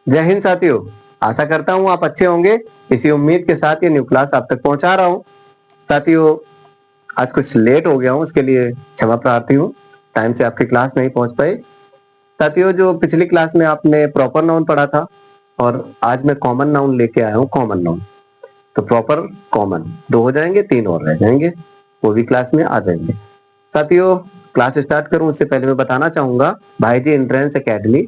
जय हिंद साथियों। आशा करता हूँ आप अच्छे होंगे। इसी उम्मीद के साथ ये न्यू क्लास आप तक पहुंचा रहा हूँ। साथियों, आज कुछ लेट हो गया हूँ, उसके लिए क्षमा प्रार्थी हूँ। टाइम से आपकी क्लास नहीं पहुंच पाई। साथियों, जो पिछली क्लास में आपने प्रॉपर नाउन पढ़ा था और आज मैं कॉमन नाउन लेके आया हूँ। कॉमन नाउन तो प्रॉपर कॉमन 2 हो जाएंगे, 3 और रह जाएंगे, वो भी क्लास में आ जाएंगे। साथियों, क्लास स्टार्ट करूं उससे पहले मैं बताना चाहूंगा, भाई जी एंट्रेंस एकेडमी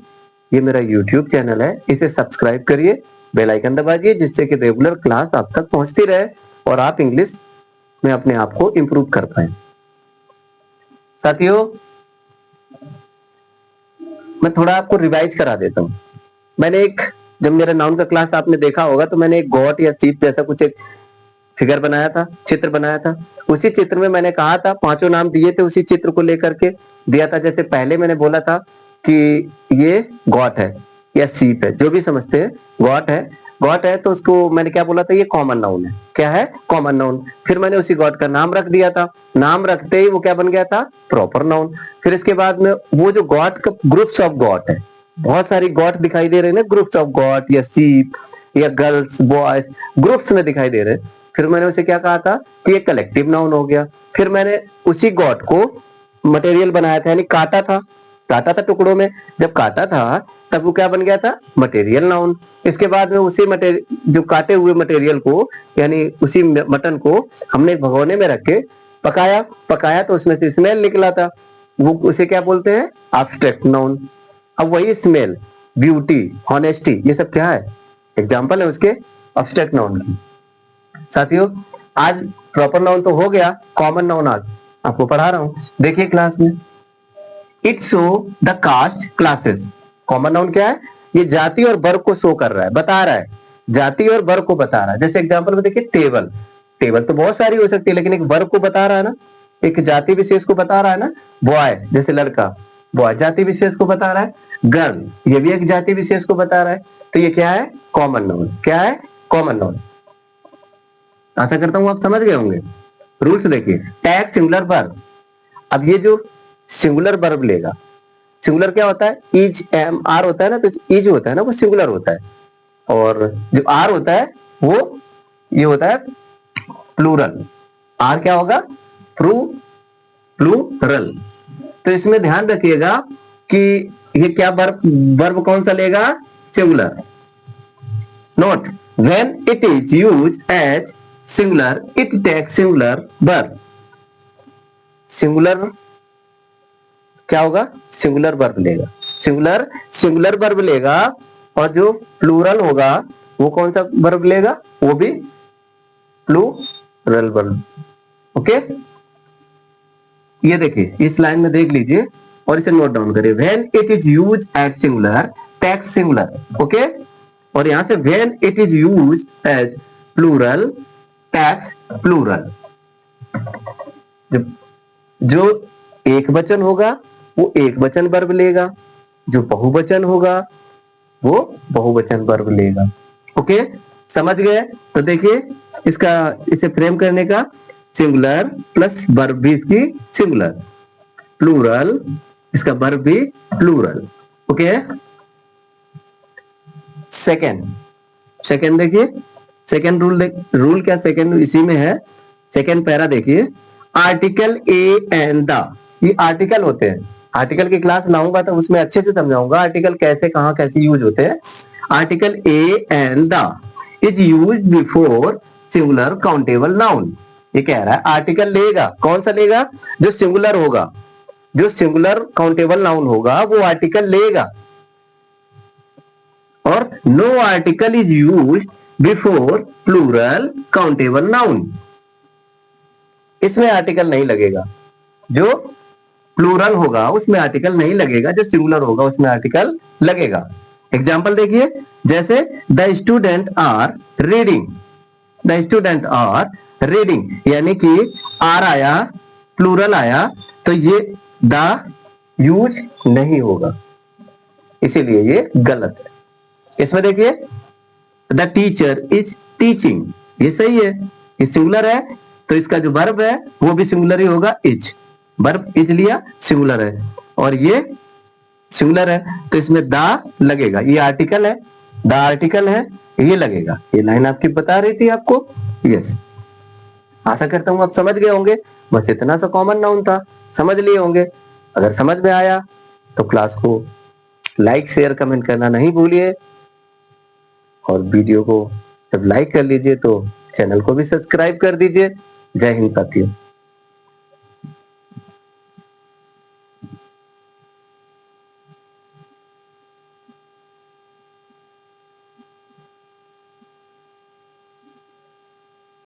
ये मेरा यूट्यूब चैनल है, इसे सब्सक्राइब करिए, बेल आइकन दबाइए, जिससे कि रेगुलर क्लास आप तक पहुंचती रहे और आप इंग्लिश में अपने आप को इंप्रूव कर पाए। साथियों, मैं थोड़ा आपको रिवाइज करा देता हूँ। मैंने एक जब मेरा नाउन का क्लास आपने देखा होगा तो मैंने एक गॉट या सीप जैसा कुछ एक फिगर बनाया था, चित्र बनाया था। उसी चित्र में मैंने कहा था, पांचों नाम दिए थे, उसी चित्र को लेकर के दिया था। जैसे पहले मैंने बोला था कि ये गॉट है या सीप है, जो भी समझते हैं गॉट है। गॉट है तो उसको मैंने क्या बोला था, ये कॉमन नाउन है। क्या है? Common noun. फिर मैंने उसी गॉट का नाम रख दिया था। नाम रखते ही वो क्या बन गया था? Proper noun. फिर इसके बाद में वो जो गॉट का ग्रुप्स ऑफ गॉट है, बहुत सारी गॉट दिखाई दे रहे हैं ना, ग्रुप्स ऑफ गॉट या सीप या गर्ल्स बॉयज, ग्रुप्स में दिखाई दे रहे हैं। फिर मैंने उसे क्या कहा था कि ये कलेक्टिव नाउन हो गया। फिर मैंने उसी गॉट को मटेरियल बनाया था, यानी काटा था टुकड़ों में। जब काटा था तब वो क्या बन गया था? Material noun. इसके बाद में उसी मटेरियल, जो काटे हुए मटेरियल को, यानी उसी मटन को हमने एक भगोने में रख के पकाया तो उसमें से स्मेल निकला था, वो उसे क्या बोलते हैं? Abstract noun. अब वही स्मेल, ब्यूटी, ऑनेस्टी, ये सब क्या है? एग्जाम्पल है उसके एब्स्ट्रैक्ट नाउन की। साथियों, आज प्रॉपर नाउन तो हो गया, कॉमन नाउन आज आपको पढ़ा रहा हूं। देखिए क्लास में, it show the cast classes. Common noun क्या है? ये जाति और वर्ग को शो कर रहा है, बता रहा है, जाति और वर्ग को बता रहा है। जैसे एग्जांपल में देखिए, टेबल। टेबल तो बहुत सारी हो सकती है, लेकिन एक वर्ग को बता रहा है ना, एक जाति विशेष को बता रहा है ना। बॉय जैसे लड़का, बॉय जाति विशेष को बता रहा है। गर्ल ये भी एक जाति विशेष को बता रहा है। तो ये क्या है? Common noun. क्या है? Common noun. आशा करता हूं आप समझ गए होंगे। रूल्स देखिए, टैग सिंगुलर वर्ब। अब ये जो सिंगुलर वर्ब लेगा, सिंगुलर क्या होता है? इज, एम, आर होता है ना, तो इज होता है ना, वो सिंगुलर होता है। और जो आर होता है वो ये होता है प्लूरल। आर क्या होगा? प्लूरल। तो इसमें ध्यान रखिएगा कि ये क्या वर्ब, वर्ब कौन सा लेगा? Singular. Note, when it is used as singular it takes singular verb। Singular क्या होगा? सिंगुलर वर्ब लेगा। सिंगुलर वर्ब लेगा। और जो प्लूरल होगा वो कौन सा वर्ब लेगा? वो भी प्लूरल वर्ब। ओके, ये देखिए, इस लाइन में देख लीजिए और इसे नोट डाउन करिए। when it is used as singular takes singular। Okay, और यहां से when it is used as plural takes plural। जो एक वचन होगा वो एक वचन वर्ब लेगा, जो बहुवचन होगा वो बहुवचन वर्ब लेगा। ओके, समझ गए? तो देखिए, इसका इसे फ्रेम करने का, सिंगुलर प्लस वर्ब भी इसकी सिंगुलर, प्लूरल इसका वर्ब भी प्लूरल। ओके, सेकंड देखिए, सेकंड रूल क्या सेकंड इसी में है। सेकंड पैरा देखिए, आर्टिकल ए एंड द। ये आर्टिकल होते हैं। आर्टिकल की क्लास लाऊंगा तो उसमें अच्छे से समझाऊंगा आर्टिकल कैसे कहां कैसे यूज होते हैं। Article A and the is use before singular countable noun. ये कह रहा है आर्टिकल लेगा, कौन सा लेगा? जो सिंगुलर होगा, जो सिंगुलर काउंटेबल नाउन होगा वो आर्टिकल लेगा। और no article is used before plural countable noun. इसमें आर्टिकल नहीं लगेगा। जो प्लूरल होगा उसमें आर्टिकल नहीं लगेगा, जो सिंगुलर होगा उसमें आर्टिकल लगेगा। एग्जाम्पल देखिए, जैसे the student are reading. The student are reading, यानी कि आर आया, प्लूरल आया, तो ये द यूज नहीं होगा, इसीलिए ये गलत है। इसमें देखिए, द टीचर इज टीचिंग, ये सही है, ये सिंगुलर है, तो इसका जो वर्ब है वो भी सिंगुलर ही होगा, इज। वर्ब इज लिया, सिंगुलर है, और ये सिंगुलर है तो इसमें द लगेगा। ये आर्टिकल है, द आर्टिकल है, ये लगेगा। ये लाइन आपकी बता रही थी आपको। यस, आशा करता हूँ आप समझ गए होंगे। बस इतना सा कॉमन नाउन था, समझ लिए होंगे। अगर समझ में आया तो क्लास को लाइक शेयर कमेंट करना नहीं भूलिए, और वीडियो को जब लाइक कर लीजिए तो चैनल को भी सब्सक्राइब कर दीजिए। जय हिंद साथियों।